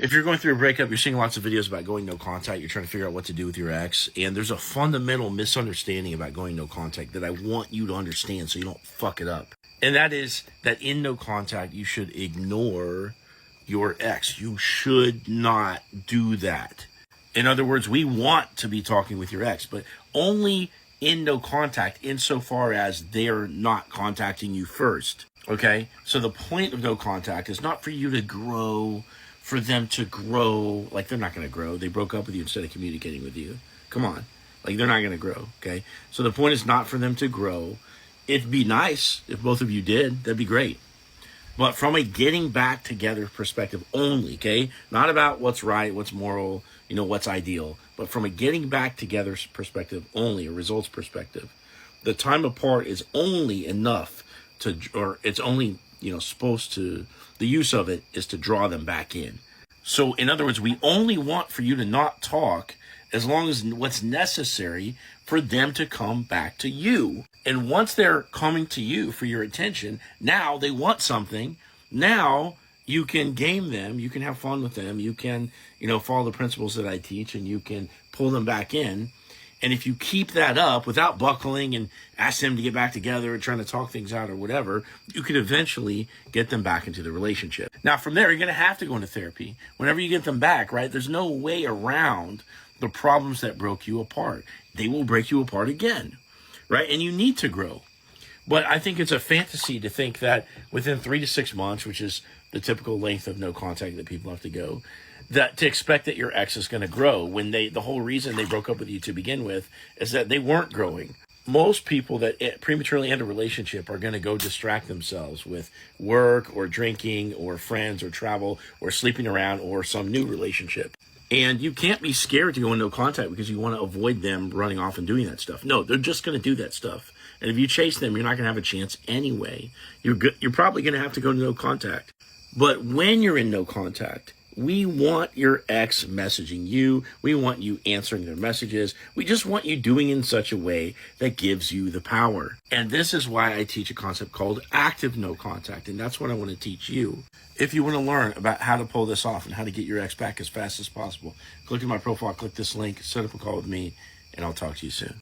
If you're going through a breakup, you're seeing lots of videos about going no contact. You're trying to figure out what to do with your ex. And there's a fundamental misunderstanding about going no contact that I want you to understand so you don't fuck it up. And that is that in no contact, you should ignore your ex. You should not do that. In other words, we want to be talking with your ex, but only in no contact insofar as they're not contacting you first. Okay? So the point of no contact is not for you to grow, for them to grow. Like, they're not going to grow. They broke up with you instead of communicating with you. Come on. Like, they're not going to grow. Okay? So the point is not for them to grow. It'd be nice if both of you did. That'd be great. But from a getting back together perspective only, okay? Not about what's right, what's moral, what's ideal. But from a getting back together perspective only, a results perspective, the time apart is only enough it's only, supposed to, the use of it is to draw them back in. So in other words, we only want for you to not talk as long as what's necessary for them to come back to you. And once they're coming to you for your attention, now they want something. Now you can game them. You can have fun with them. You can, follow the principles that I teach, and you can pull them back in. And if you keep that up without buckling and ask them to get back together and trying to talk things out or whatever, you could eventually get them back into the relationship. Now, from there, you're going to have to go into therapy. Whenever you get them back, right, there's no way around the problems that broke you apart. They will break you apart again, right? And you need to grow. But I think it's a fantasy to think that within 3 to 6 months, which is the typical length of no contact that people have to go, that to expect that your ex is going to grow when the whole reason they broke up with you to begin with is that they weren't growing. Most people that prematurely end a relationship are going to go distract themselves with work or drinking or friends or travel or sleeping around or some new relationship. And you can't be scared to go in no contact because you want to avoid them running off and doing that stuff. No, they're just going to do that stuff. And if you chase them, you're not going to have a chance anyway. You're probably going to have to go to no contact. But when you're in no contact, we want your ex messaging you. We want you answering their messages. We just want you doing in such a way that gives you the power. And this is why I teach a concept called active no contact. And that's what I want to teach you. If you want to learn about how to pull this off and how to get your ex back as fast as possible, click on my profile, click this link, set up a call with me, and I'll talk to you soon.